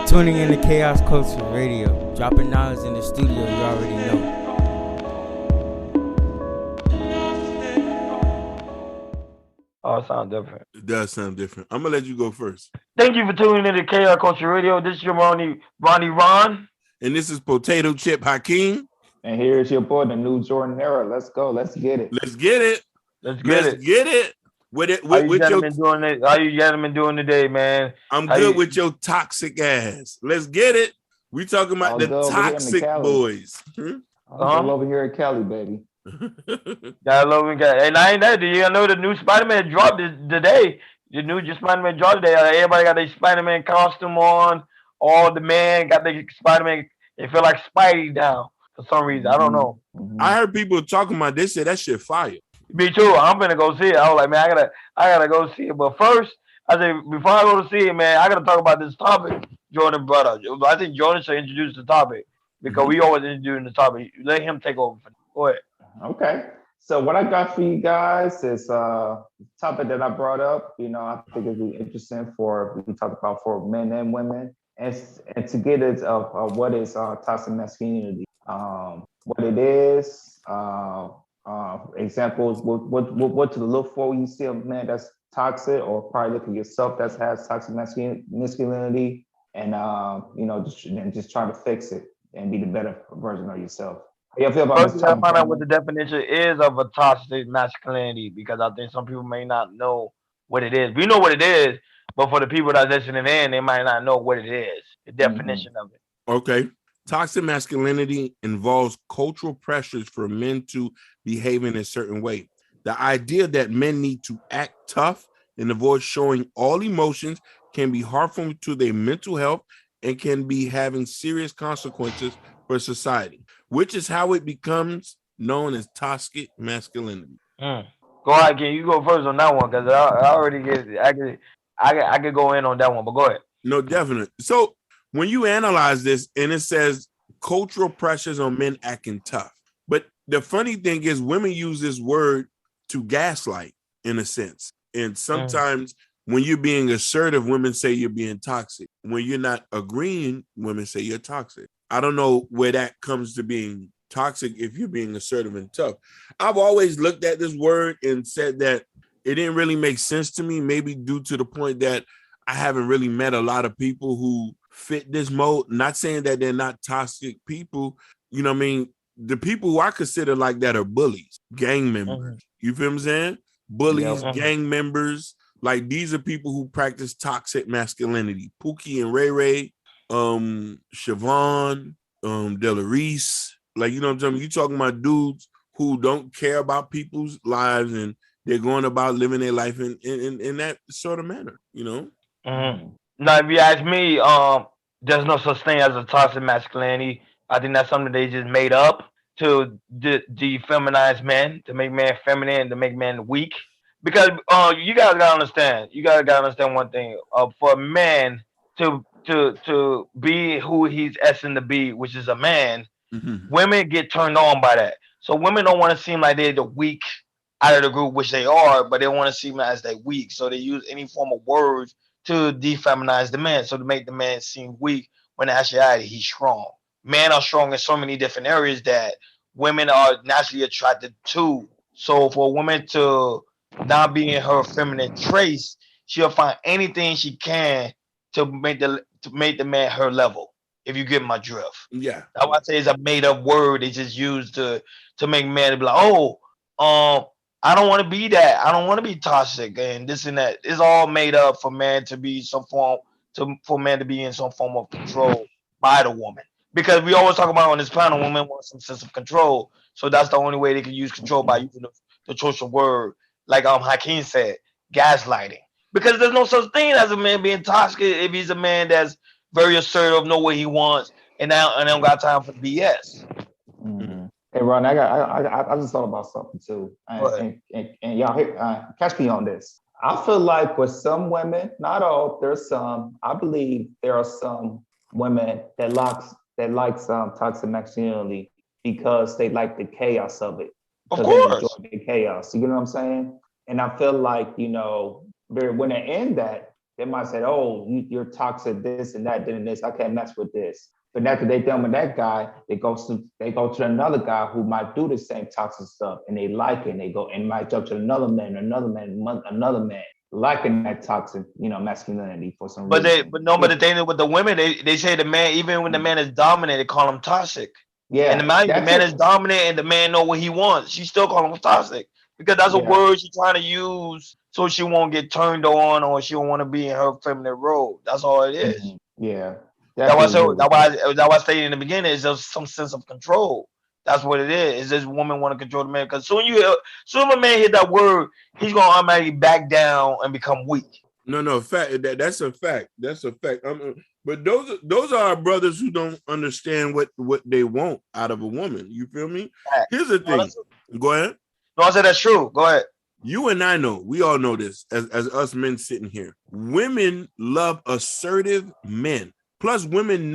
Tuning in to Chaos Culture Radio, dropping knowledge in the studio you already know. Oh, it sounds different. It does sound different. I'm gonna let you go first. Thank you for tuning in to Chaos Culture Radio. This is your Ronnie Ron. And this is Potato Chip Hakeem. And here's your boy, the new Jordan Era. Let's go. Let's get it. Let's get it. Let's get it. Get it. How you gentlemen doing today, man? I'm good with your toxic ass. Let's get it. We talking about the toxic boys. All over here at Cali, baby. Gotta love him, guy. And I ain't that. Do you know the new Spider-Man dropped today? The new Spider-Man dropped today. Everybody got their Spider-Man costume on. All the men got their Spider-Man. They feel like Spidey now for some reason. I don't know. I heard people talking about this. Said that shit fire. Me too. I'm gonna go see it. I was like, man, I gotta go see it. But first, I said before I go to see it, man, I gotta talk about this topic Jordan brought up. I think Jordan should introduce the topic because we always introduce the topic. Let him take over. Go ahead. Okay. So what I got for you guys is a topic that I brought up. I think it'd be interesting we can talk about for men and women, and to get it of what is toxic masculinity, what it is. Examples, what to look for when you see a man that's toxic, or probably look at yourself that has toxic masculinity, and just try to fix it and be the better version of yourself. How you feel about First, this we gotta topic? find out what the definition is of a toxic masculinity, because I think some people may not know what it is. We know what it is, but for the people that's listening in, they might not know what it is, the definition of it. Okay. Toxic masculinity involves cultural pressures for men to behave in a certain way. The idea that men need to act tough and avoid showing all emotions can be harmful to their mental health and can be having serious consequences for society, which is how it becomes known as toxic masculinity. Go ahead, can you go first on that one? Because I already I could go in on that one, but go ahead. No, definitely. So when you analyze this, and it says cultural pressures on men acting tough, but the funny thing is women use this word to gaslight in a sense. And sometimes when you're being assertive, women say you're being toxic. When you're not agreeing, women say you're toxic. I don't know where that comes to being toxic if you're being assertive and tough. I've always looked at this word and said that it didn't really make sense to me, maybe due to the point that I haven't really met a lot of people who fit this mode. Not saying that they're not toxic people. You know what I mean? The people who I consider like that are bullies, gang members. You feel what I'm saying? Bullies, gang members. Like these are people who practice toxic masculinity. Pookie and Ray Ray, Siobhan, Delarice. Like, you know what I'm saying? You talking about dudes who don't care about people's lives and they're going about living their life in that sort of manner, you know? Now, if you ask me, there's no such thing as a toxic masculinity. I think that's something they just made up to defeminize men, to make men feminine, to make men weak. Because you guys gotta understand. You guys gotta understand one thing. For a man to be who he's asking to be, which is a man, women get turned on by that. So women don't want to seem like they're the weak out of the group, which they are, but they want to seem as they weak. So they use any form of words to defeminize the man, so to make the man seem weak when in actuality he's strong. Men are strong in so many different areas that women are naturally attracted to. So for a woman to not be in her feminine traits, she'll find anything she can to make the man her level. If you get my drift. Yeah. I would say it's a made up word they just used to make men be like, I don't want to be that. I don't want to be toxic and this and that. It's all made up for man to be for man to be in some form of control by the woman. Because we always talk about on this planet, women want some sense of control. So that's the only way they can use control, by using the social word, like Hakeem said, gaslighting. Because there's no such thing as a man being toxic if he's a man that's very assertive, know what he wants, and don't got time for BS. Hey Ron, I just thought about something too, and y'all catch me on this. I feel like with some women, not all, there's some. I believe there are some women that like some toxic masculinity because they like the chaos of it. Of course, they enjoy the chaos. You know what I'm saying? And I feel like when they're in that, They might say, "Oh, you're toxic, this and that, then this. I can't mess with this." But after they done with that guy, they go to another guy who might do the same toxic stuff, and they like it. And they go and might jump to another man, liking that toxic, masculinity for some reason. But the thing is with the women, they say the man, even when the man is dominant, they call him toxic. Yeah, and the man is dominant, and the man know what he wants. She still call him toxic because that's a word she's trying to use so she won't get turned on or she don't want to be in her feminine role. That's all it is. Mm-hmm. Yeah. That's why I stated in the beginning, it's just some sense of control. That's what it is. It's this woman want to control the man. Because soon a man hit that word, he's gonna automatically back down and become weak. No, fact. That's a fact. That's a fact. But those are our brothers who don't understand what they want out of a woman. You feel me? Here's the thing. Go ahead. No, I said that's true. Go ahead. You and I know, we all know this as us men sitting here. Women love assertive men. Plus, women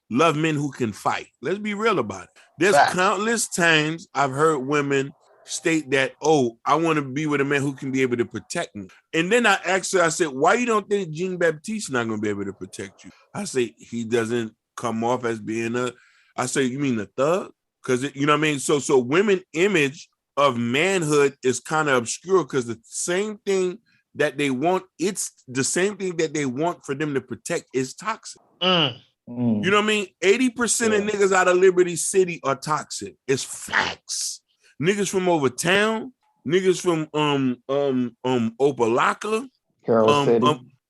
love men who can fight. Let's be real about it. There's countless times I've heard women state that, "Oh, I want to be with a man who can be able to protect me." And then I asked her, I said, "Why you don't think Jean-Baptiste not going to be able to protect you?" I say, "He doesn't come off as being I say, "You mean a thug?" Because, you know what I mean? So women image of manhood is kind of obscure because the same thing that they want, it's the same thing that they want for them to protect is toxic. You know what I mean? 80% of niggas out of Liberty City are toxic. It's facts. Niggas from over town, niggas from Opelika,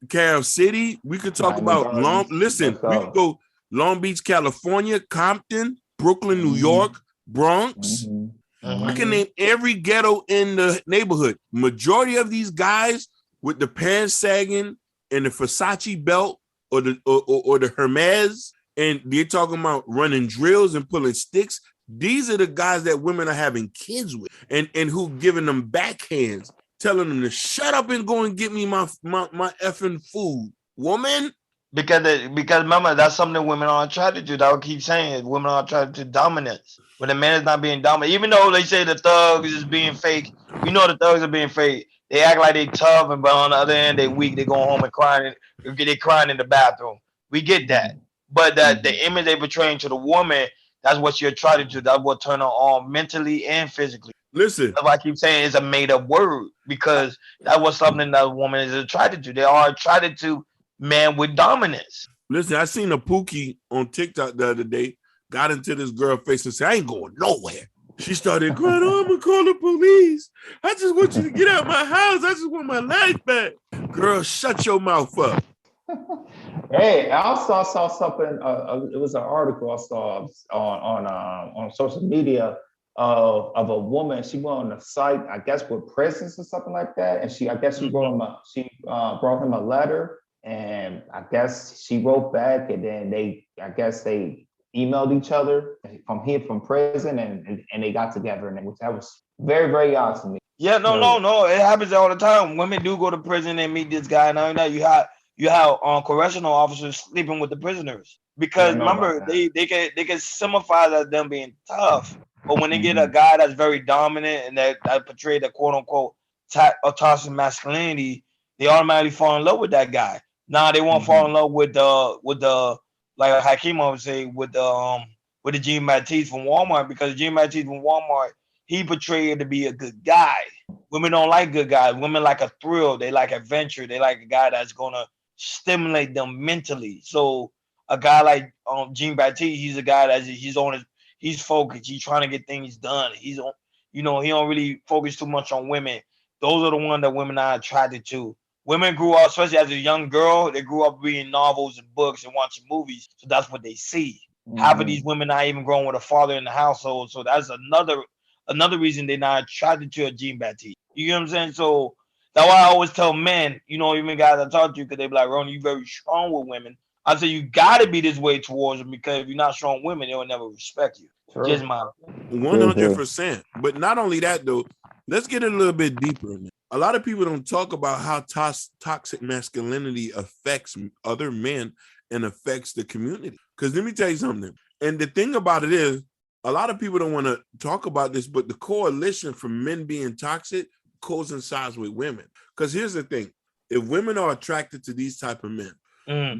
Carol City. We could talk about we could go Long Beach, California, Compton, Brooklyn, New York, Bronx. I can name every ghetto in the neighborhood. Majority of these guys with the pants sagging and the Versace belt or the Hermes, and they're talking about running drills and pulling sticks. These are the guys that women are having kids with, and who giving them backhands, telling them to shut up and go and get me my effing food, woman. Because remember, that's something women are attracted to. That I would keep saying, women are attracted to dominance. When a man is not being dominant, even though they say the thugs is being fake, we know the thugs are being fake. They act like they tough, but on the other end, they weak. They go home and crying. They crying in the bathroom. We get that, but the image they portraying to the woman, that's what you're attracted to. That's what turn her on mentally and physically. Listen, that's why I keep saying it's a made up word because that was something that a woman is attracted to. They are attracted to men with dominance. Listen, I seen a Pookie on TikTok the other day. Got into this girl face and said, "I ain't going nowhere." She started crying, "Oh, I'm gonna call the police. I just want you to get out of my house. I just want my life back." Girl, shut your mouth up. Hey, I also saw something. It was an article I saw on social media of a woman. She went on the site, I guess, with prisons or something like that, and she brought him a letter, and I guess she wrote back, and then they emailed each other from prison, and they got together, and that was very, very odd to me. Yeah, no, it happens all the time. Women do go to prison and meet this guy, and I know you have correctional officers sleeping with the prisoners because remember they can simplify that them being tough, but when they get a guy that's very dominant and that portray the quote unquote toxic masculinity, they automatically fall in love with that guy. Now they won't fall in love with the like Hakeem would say with the Jean-Baptiste from Walmart, because Jean-Baptiste from Walmart, he portrayed to be a good guy. Women don't like good guys. Women like a thrill. They like adventure. They like a guy that's gonna stimulate them mentally. So a guy like Jean-Baptiste, he's a guy that he's focused. He's trying to get things done. He's on, he don't really focus too much on women. Those are the ones that women are attracted to. Women grew up, especially as a young girl, they grew up reading novels and books and watching movies. So that's what they see. Half of these women not even growing with a father in the household. So that's another reason they're not attracted to a Jean-Baptiste. You get what I'm saying? So that's why I always tell men, even guys I talk to, because they be like, "Ronnie, you very strong with women." I say, you got to be this way towards them, because if you're not strong with women, they will never respect you. True. Just my 100%. But not only that, though, let's get a little bit deeper in it. A lot of people don't talk about how toxic masculinity affects other men and affects the community. Because let me tell you something. And the thing about it is, a lot of people don't want to talk about this, but the correlation for men being toxic coincides with women. Because here's the thing. if women are attracted to these type of men,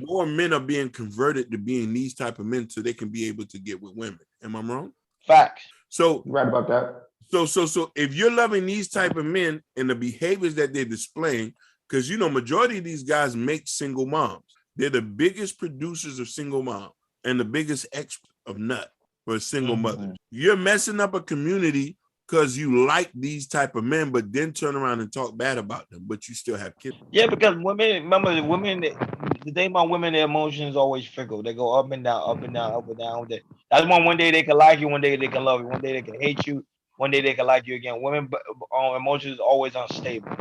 more men are being converted to being these type of men so they can be able to get with women. Am I wrong? Facts. So You're right about that. So if you're loving these type of men and the behaviors that they're displaying, because majority of these guys make single moms. They're the biggest producers of single mom and the biggest experts of nut for a single mother. You're messing up a community because you like these type of men, but then turn around and talk bad about them, but you still have kids. Yeah, because women, remember, the thing about women, their emotions always fickle. They go up and down, up and down, up and down. That's why one day they can like you, one day they can love you, one day they can hate you, one day they can like you again. Women emotions is always unstable.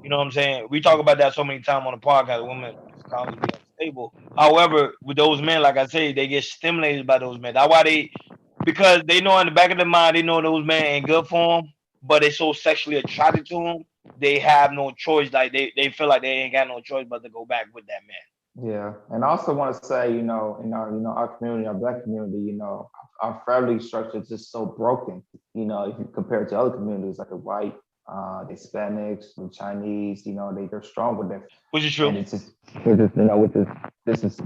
You know what I'm saying? We talk about that so many times on the podcast. Women constantly be unstable. However, with those men, like I say, they get stimulated by those men. That's why because they know in the back of their mind, they know those men ain't good for them, but they so sexually attracted to them, they have no choice. Like they feel like they ain't got no choice but to go back with that man. Yeah, and I also want to say, in our, our community, our Black community, our family structure is just so broken. If you compare it to other communities like the white, the Hispanics, the Chinese, they're strong with that. Which is true. And it's just,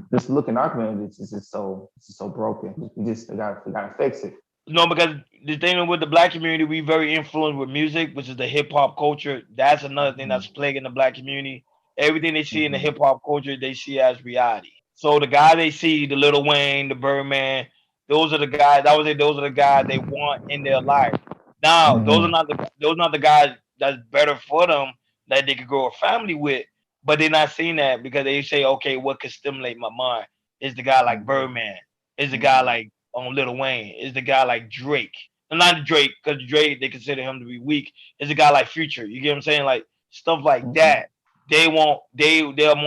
this look in our community, it's just so broken. We gotta fix it. No, because the thing with the Black community, we very influenced with music, which is the hip hop culture. That's another thing that's plaguing the Black community. Everything they see in the hip hop culture, they see as reality. So the guy they see, the Lil Wayne, the Birdman, those are the guys. Those are the guys they want in their life. Now, those are not the guys that's better for them that they could grow a family with. But they're not seeing that because they say, okay, what could stimulate my mind? Is the guy like Birdman? Is the guy like Lil Wayne? Is the guy like Drake? Not Drake, because Drake, they consider him to be weak. Is a guy like Future? You get what I'm saying? Like stuff like that. They're more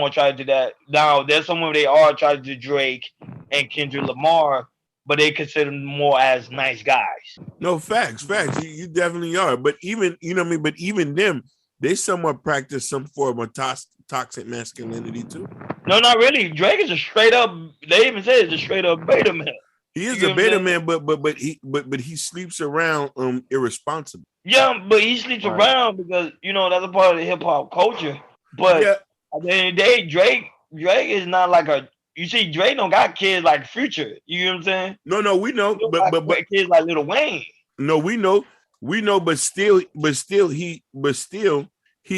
attracted to that. Now, there's some women they are attracted to Drake and Kendrick Lamar, but they consider them more as nice guys. No, facts. You definitely are. But even, but even them, they somewhat practice some form of toxic masculinity too. No, not really. Drake is a straight up, they even say it's a straight up beta male. He is a beta man, but he sleeps around irresponsible. Yeah, but he sleeps around because that's a part of the hip hop culture. But at the end of the day, Drake is not like a. You see, Drake don't got kids like Future. You know what I'm saying? No, we know, but kids like Lil Wayne. No, we know, but still, he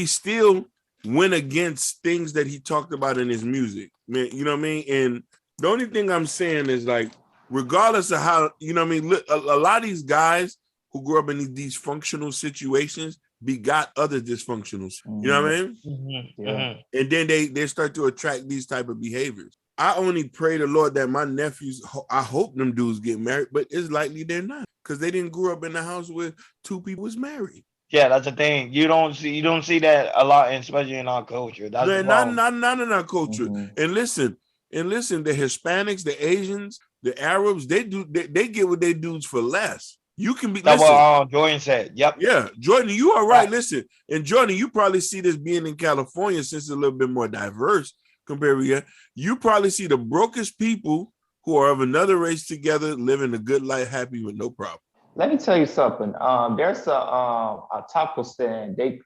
still went against things that he talked about in his music, man. You know what I mean? And the only thing I'm saying is like, regardless of how, look, a lot of these guys who grew up in these dysfunctional situations begot other dysfunctionals. You know what I mean? Yeah. And then they start to attract these type of behaviors. I only pray the Lord that my nephews, I hope them dudes get married, but it's likely they're not because they didn't grow up in the house where two people was married. Yeah, that's the thing. You don't see that a lot, especially in our culture. That's not in our culture. And listen, the Hispanics, the Asians, the Arabs, they get what they dudes for less. You can be. That's what Jordan said. Yep. Yeah, Jordan, you are right. Listen, and Jordan, you probably see this being in California since it's a little bit more diverse compared to here. You probably see the brokest people who are of another race together living a good life, happy with no problem. Let me tell you something. There's a taco stand. They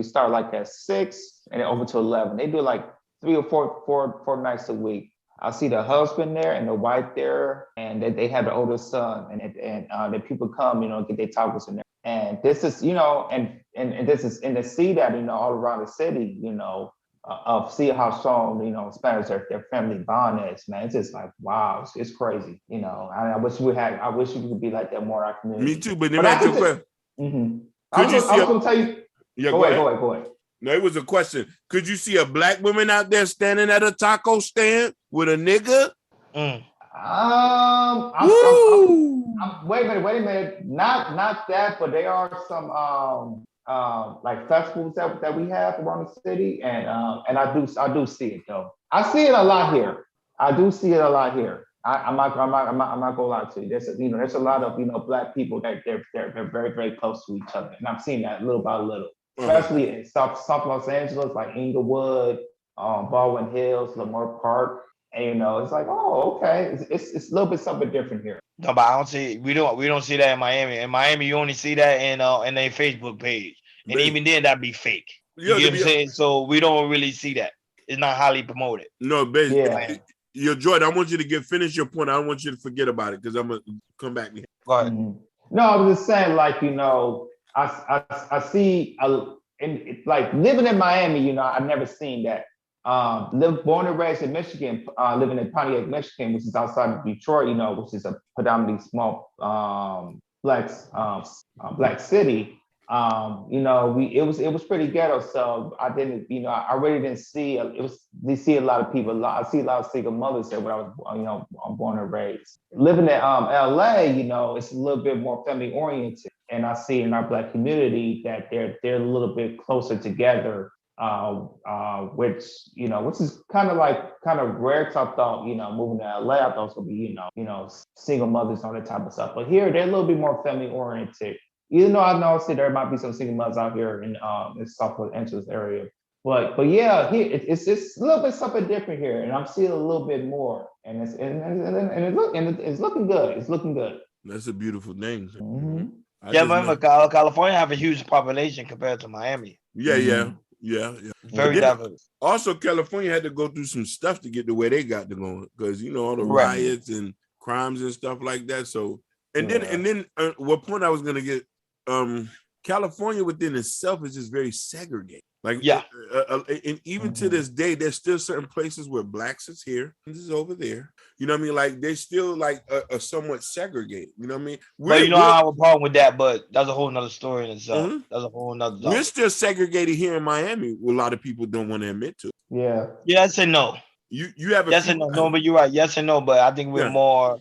start like at 6 and then over to 11. They do like 3 or 4 nights a week. I see the husband there and the wife there, and they have the older son, and the people come, get their tacos in there. And this is, and this is, and to see that, all around the city, of see how strong, Spanish their family bond is, man. It's just like, wow, it's crazy. I wish we could be like that more in our community. Me too, but then back to the question. I was going to tell you. Yeah, go ahead. No, it was a question. Could you see a black woman out there standing at a taco stand with a nigga? Wait a minute. Not that, but there are some like festivals that we have around the city, and I do see it though. I see it a lot here. I do see it a lot here. I'm not gonna lie to you. There's a lot of Black people that they're very, very close to each other, and I'm seeing that little by little. Especially in South Los Angeles, like Inglewood, Baldwin Hills, Lamar Park, and it's like, oh, okay, it's a little bit something different here. No, but we don't see that in Miami. In Miami, you only see that in their Facebook page, and even then, that'd be fake. You get what I'm saying? So we don't really see that. It's not highly promoted. No, basically, Jordan, I want you to finish your point. I don't want you to forget about it because I'm gonna come back. Go ahead. No, I was just saying, like, I see, like living in Miami, I've never seen that. Born and raised in Michigan, living in Pontiac, Michigan, which is outside of Detroit, which is a predominantly small black city. It was pretty ghetto, so I didn't, I really didn't see see a lot of people. I see a lot of single mothers there when I was, I'm born and raised. Living in LA, it's a little bit more family oriented, and I see in our black community that they're a little bit closer together. Which is kind of rare. Cause I thought, moving to LA, I thought it was gonna be, single mothers, all that type of stuff. But here, they're a little bit more family oriented. Even though I know there might be some single mothers out here in Southwest Entrance area, but yeah, here it's a little bit something different here, and I'm seeing a little bit more, and it's looking good. It's looking good. That's a beautiful thing. Mm-hmm. Remember, California have a huge population compared to Miami. Yeah. Very diverse. Also, California had to go through some stuff to get to where they got to go, because all the riots and crimes and stuff like that. So, and then what point I was gonna get? California within itself is just very segregated. Like, and even to this day, there's still certain places where blacks is here, this is over there. You know what I mean? Like, they still like are somewhat segregated. You know what I mean? I have a problem with that, but that's a whole nother story in itself. That's a whole nother. We're still segregated here in Miami. A lot of people don't want to admit to. Yes and no. You have a yes and no. No, but you're right. Yes and no, but I think we're more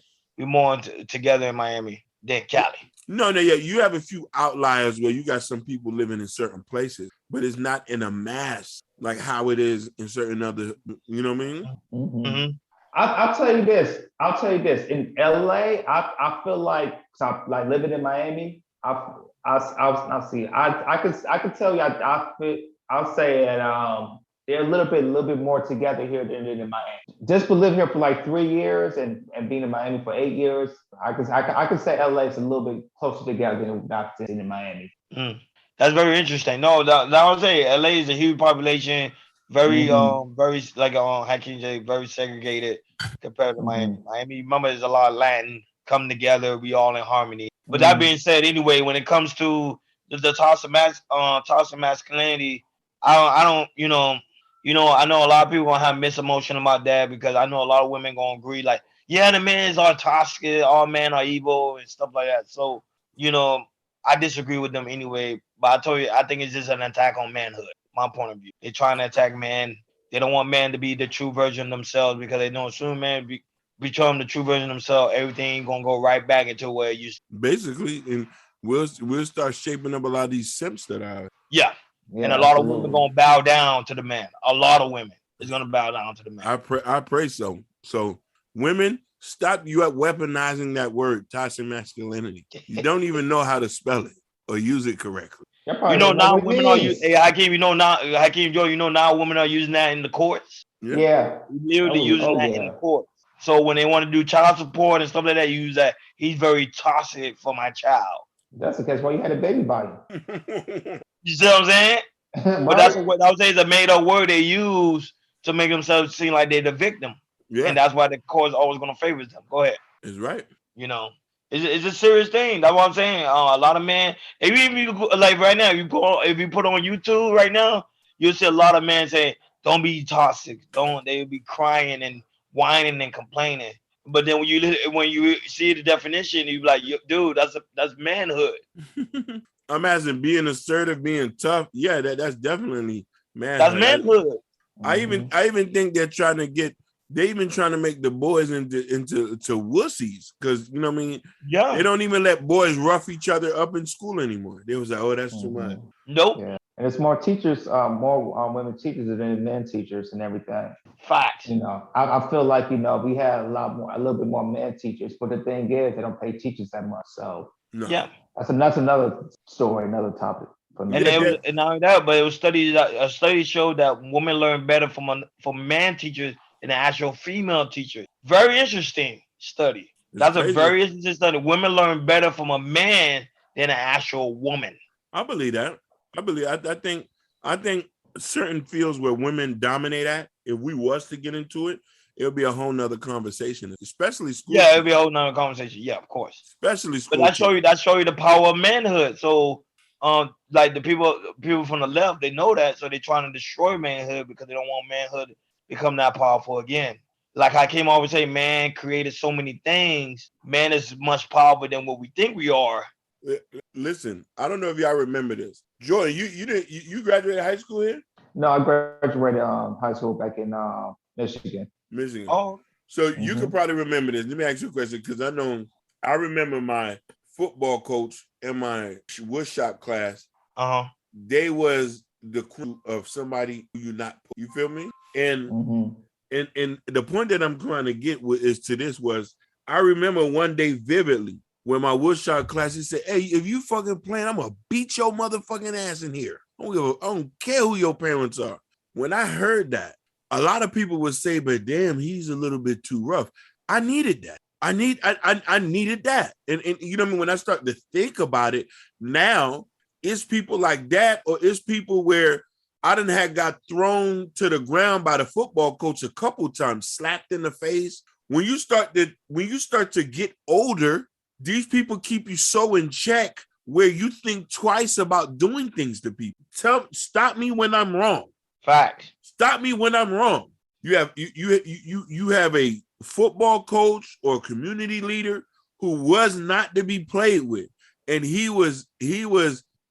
together in Miami than Cali. No, yeah, you have a few outliers where you got some people living in certain places, but it's not in a mass like how it is in certain other. You know what I mean? Mm-hmm. I'll tell you this. In LA, I feel like living in Miami. I'll see. I could tell you. I'll say that they're a little bit more together here than in Miami. Just for living here for like 3 years and being in Miami for 8 years, I could say LA is a little bit closer together than I've seen in Miami. That's very interesting. No, that I would say LA is a huge population, very very like Hakeem J, very segregated compared to Miami. Miami, remember, there's a lot of Latin come together. We all in harmony. But that being said, anyway, when it comes to the toss of masculinity, I don't, I know a lot of people gonna have mixed emotion about that, because I know a lot of women gonna agree, like, yeah, the men are toxic, all men are evil and stuff like that. So, I disagree with them anyway. But I told you, I think it's just an attack on manhood. My point of view, they're trying to attack men. They don't want men to be the true version of themselves, because they know as soon as man become the true version of themselves, everything gonna go right back into where it used to. Basically, and we'll start shaping up a lot of these simps that are. Yeah, and a lot of women gonna bow down to the man. A lot of women is gonna bow down to the man. I pray so. So women, stop you at weaponizing that word, toxic masculinity. You don't even know how to spell it or use it correctly. Now women are using. Hey, Hakeem, now women are using that in the courts. Yeah. Literally using that in the courts. So when they want to do child support and stuff like that, you use that. He's very toxic for my child. That's the case. Why you had a baby body? You see what I'm saying? But that's what I would say is a made up word they use to make themselves seem like they're the victim. Yeah. And that's why the court's always going to favor them. Go ahead. It's right. It's a serious thing. That's what I'm saying. A lot of men, if you like right now, if you put on YouTube right now, you'll see a lot of men say, "Don't be toxic." They'll be crying and whining and complaining. But then when you see the definition, you be like, "Dude, that's manhood." Imagine being assertive, being tough. Yeah, that's definitely manhood. That's manhood. I even think they're trying to make the boys into wussies, because you know what I mean. Yeah, they don't even let boys rough each other up in school anymore. They was like, "Oh, that's too much." Nope. Yeah. And it's more teachers, more women teachers than men teachers and everything. Facts. I feel like we had a little bit more men teachers, but the thing is, they don't pay teachers that much. So yeah, that's another story, another topic. And not only that, but it was a study showed that women learn better from man teachers than the actual female teachers. Very interesting study. That's a very interesting study. Women learn better from a man than an actual woman. I believe that. I think certain fields where women dominate at, if we was to get into it, it'll be a whole nother conversation, especially school. Yeah, it'll be a whole nother conversation. Yeah, of course. Especially school. But that show you the power of manhood. So, like the people from the left, they know that, so they're trying to destroy manhood because they don't want manhood to become that powerful again. Like Hakeem always say, man created so many things. Man is much powerful than what we think we are. Listen, I don't know if y'all remember this. Jordan, you graduated high school here? No, I graduated high school back in Michigan. Michigan. Oh, so you could probably remember this. Let me ask you a question because I remember my football coach in my woodshop class. They was the crew of somebody who you feel me? And and the point that I'm trying to get was I remember one day vividly when my woodshop class, he said, "Hey, if you fucking playing, I'm gonna beat your motherfucking ass in here. I don't care who your parents are." When I heard that, a lot of people would say, "But damn, he's a little bit too rough." I needed that. I needed that. And you know what I mean? When I start to think about it now, it's people like that, or it's people where I done got thrown to the ground by the football coach a couple times, slapped in the face. When you start to get older, these people keep you so in check where you think twice about doing things to people. Stop me when I'm wrong. Facts. Stop me when I'm wrong. You have a football coach or community leader who was not to be played with, and he was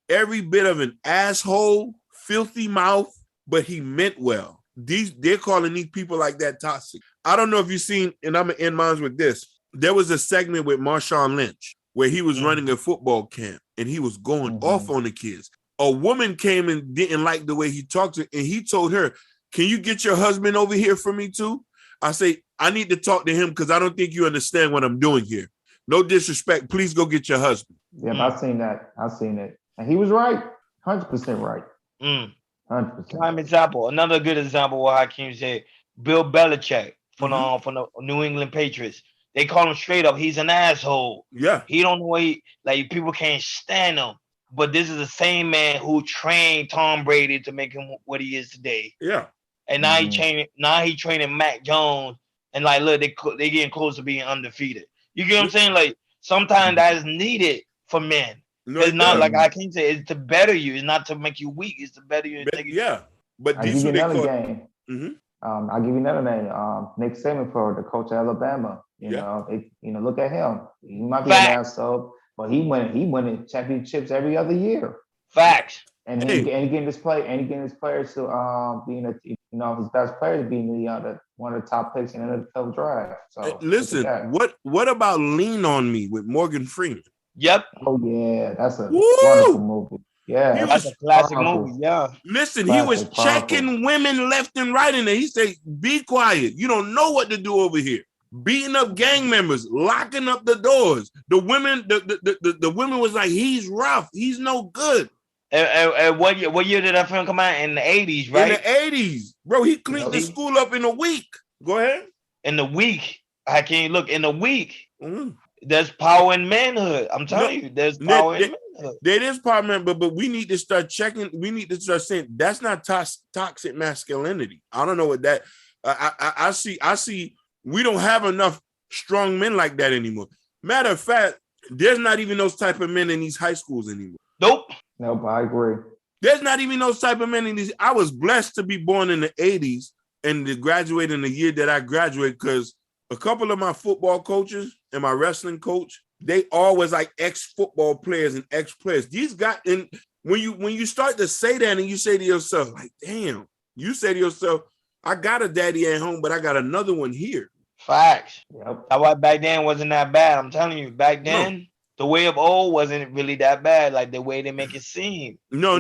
every bit of an asshole, filthy mouth, but he meant well. They're calling these people like that toxic. I don't know if you've seen, and I'm gonna end mine with this. There was a segment with Marshawn Lynch where he was running a football camp and he was going off on the kids. A woman came and didn't like the way he talked to her, and he told her, "Can you get your husband over here for me too?" I say, "I need to talk to him because I don't think you understand what I'm doing here. No disrespect. Please go get your husband." Yeah, I've seen that. I've seen it. And he was right. 100% right. 100%. Prime example. Another good example what Hakeem said. Bill Belichick from the New England Patriots. They call him straight up, he's an asshole. Yeah. He don't know people can't stand him. But this is the same man who trained Tom Brady to make him what he is today. Yeah. And now he training Mac Jones, and like look, they getting close to being undefeated. You get what I'm saying? Like sometimes that is needed for men. No, it's not like I can't say it's to better you. It's not to make you weak. It's to better you. But I'll give you another game. I'll give you another name. Nick Saban, for the coach of Alabama. You know, look at him. He might be an asshole, but he winning championships every other year. Facts. And he getting his players to being his best players being one of the top picks in the NFL draft. So listen, what about Lean on Me with Morgan Freeman? Yep. Oh yeah, that's a wonderful movie. Yeah, that's a classic movie. Yeah. Listen, he was checking women left and right in there. He said, "Be quiet. You don't know what to do over here." Beating up gang members, locking up the doors. The women, the women was like, "He's rough. He's no good." And what year did that film come out? In the 80s, right? In the 80s. Bro, he cleaned the school up in a week. Go ahead. In the week. I can't look. In a week. There's power in manhood. I'm telling you, there's power in manhood. There is power in manhood, but we need to start checking. We need to start saying that's not toxic masculinity. I don't know what that. I see. We don't have enough strong men like that anymore. Matter of fact, there's not even those type of men in these high schools anymore. Nope, I agree. There's not even those type of men in these. I was blessed to be born in the 80s and to graduate in the year that I graduated, because a couple of my football coaches and my wrestling coach, they always like ex-football players and ex-players. These guys, and when you start to say that and you say to yourself, like, damn, you say to yourself, I got a daddy at home, but I got another one here. Facts. Yep. That's why back then wasn't that bad. I'm telling you, back then, the way of old wasn't really that bad, like the way they make it seem. No.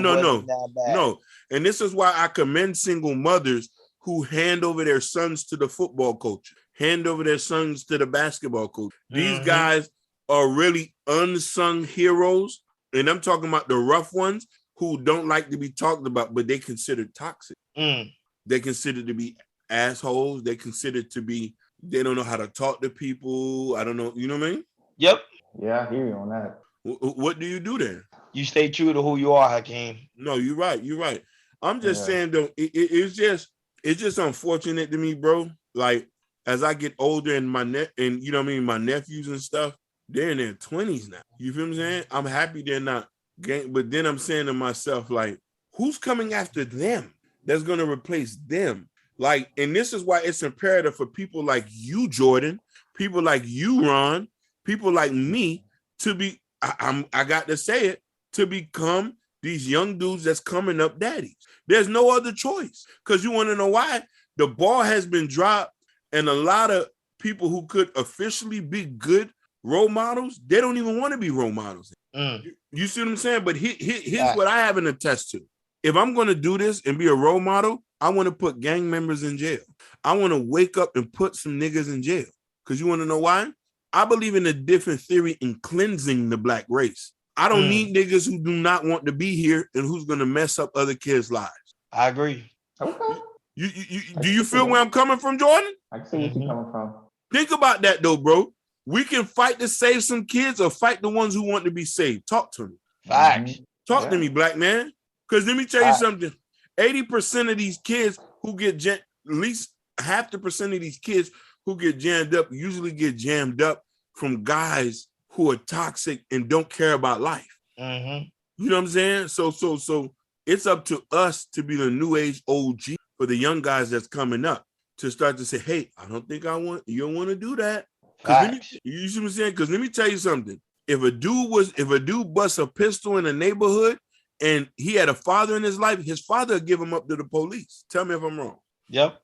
And this is why I commend single mothers who hand over their sons to the football coach, hand over their sons to the basketball coach. These guys are really unsung heroes. And I'm talking about the rough ones who don't like to be talked about, but they considered toxic. They consider to be assholes. They consider to be, they don't know how to talk to people. I don't know. You know what I mean? Yep. Yeah, I hear you on that. What do you do then? You stay true to who you are, Hakeem. No, you're right. You're right. I'm just saying though, it's just unfortunate to me, bro. Like as I get older and my nephews and stuff, they're in their 20s now. You feel what I'm saying? I'm happy they're not gang, but then I'm saying to myself, like, who's coming after them that's gonna replace them? Like, and this is why it's imperative for people like you, Jordan, people like you, Ron, people like me to be, I got to say it, to become these young dudes that's coming up daddies. There's no other choice. Because you want to know why? The ball has been dropped, and a lot of people who could officially be good role models, they don't even want to be role models. You see what I'm saying? But here's what I haven't attest to. If I'm going to do this and be a role model, I want to put gang members in jail. I want to wake up and put some niggas in jail. Because you want to know why? I believe in a different theory in cleansing the black race. I don't need niggas who do not want to be here and who's going to mess up other kids' lives. I agree. Okay. Do you feel where I'm coming from, Jordan? I can see where you're coming from. Think about that, though, bro. We can fight to save some kids or fight the ones who want to be saved. Talk to me. Facts. Talk to me, black man. Because let me tell you something. 80% of these kids who get at least half the percent of these kids who get jammed up usually get jammed up from guys who are toxic and don't care about life. You know what I'm saying? So it's up to us to be the new age OG for the young guys that's coming up to start to say, hey, I don't think you don't want to do that. You see what I'm saying? Because let me tell you something. If a dude busts a pistol in a neighborhood and he had a father in his life, his father will give him up to the police. Tell me if I'm wrong. Yep.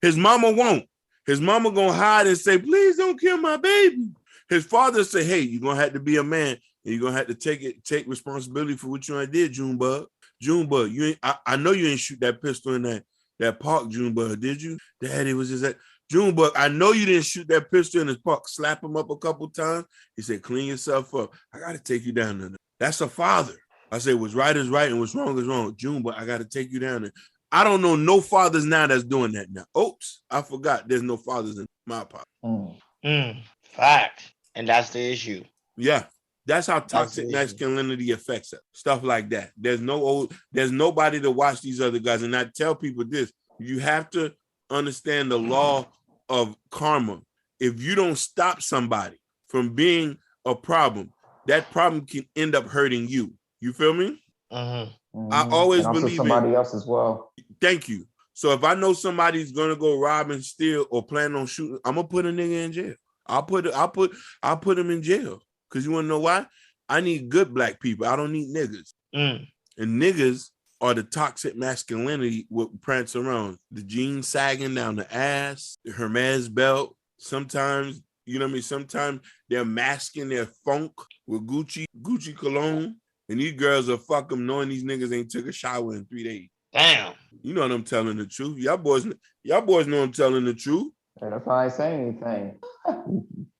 His mama won't. His mama gonna hide and say, please don't kill my baby. His father say, hey, you're gonna have to be a man and you're gonna have to take responsibility for what you did, Junebug. Junebug, I know you ain't shoot that pistol in that park, Junebug, did you? Daddy was just at Junebug, I know you didn't shoot that pistol in his park. Slap him up a couple times. He said, clean yourself up. I gotta take you down there. That's a father. I said, what's right is right and what's wrong is wrong. Junebug, I gotta take you down there. I don't know no fathers now that's doing that now. Oops, I forgot there's no fathers in my part. Fact. And that's the issue. Yeah. That's how toxic masculinity affects us. Stuff like that. There's nobody to watch these other guys. And I tell people this, you have to understand the law of karma. If you don't stop somebody from being a problem, that problem can end up hurting you. You feel me? I always believe somebody else as well. Thank you. So if I know somebody's gonna go rob and steal or plan on shooting, I'm gonna put a nigga in jail. I'll put him in jail. Because you want to know why? I need good black people. I don't need niggas. And niggas are the toxic masculinity what prance around. The jeans sagging down the ass, the Hermes belt. Sometimes, you know what I mean? Sometimes they're masking their funk with Gucci cologne. And these girls are fuck them knowing these niggas ain't took a shower in 3 days. Damn. You know what I'm telling the truth. Y'all boys know I'm telling the truth. Hey, that's why I ain't saying anything.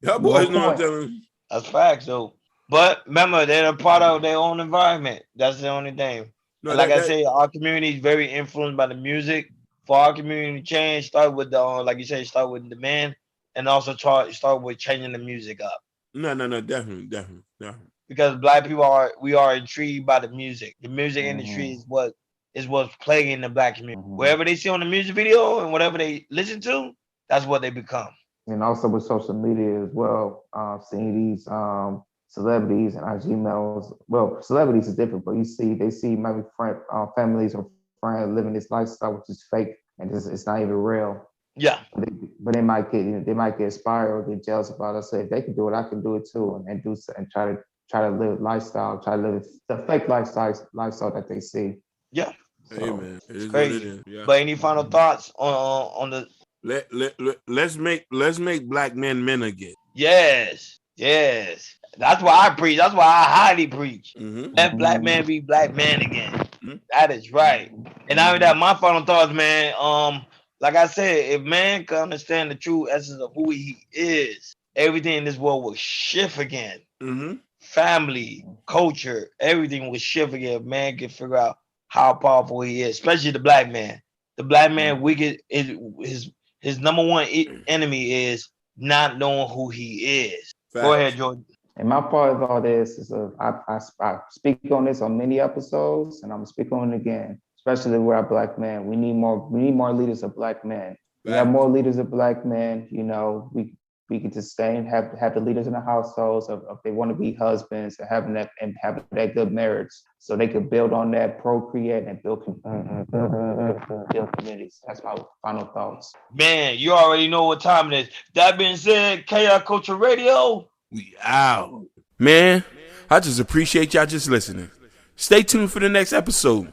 Y'all boys know I'm telling. That's facts, though. But remember, they're a part of their own environment. That's the only thing. No, I say, our community is very influenced by the music. For our community to change, start with like you said, start with the man, and also start with changing the music up. No, definitely. Because black people are intrigued by the music. The music industry is what's plaguing the black community. Wherever they see on the music video and whatever they listen to, that's what they become. And also with social media as well, seeing these celebrities and IG males. Well, celebrities is different, but they see maybe families or friends living this lifestyle which is fake and it's not even real. Yeah. But they might get inspired or get jealous about us. Say if they can do it, I can do it too, and try to live lifestyle, try to live the fake lifestyle that they see. Yeah. So, hey man, it's crazy. Yeah. But any final thoughts on the? Let's make black men again. Yes. That's why I preach. That's why I highly preach. Let black men be black men again. That is right. And now that my final thoughts, man. Like I said, if man can understand the true essence of who he is, everything in this world will shift again. Family, culture, everything will shift again. If man can figure out how powerful he is, especially the black man. The black man, his number one enemy is not knowing who he is. Facts. Go ahead, Jordan. And my part of all this is I speak on this on many episodes, and I'm gonna speak on it again. especially with our black men. We need more leaders of black men. We have more leaders of black men. You know, we can sustain, have the leaders in the households of if they want to be husbands and having that good marriage, so they could build on that, procreate, and build communities. That's my final thoughts. Man, you already know what time it is. That being said, Chaos Culture Radio, we out. Man, I just appreciate y'all just listening. Stay tuned for the next episode.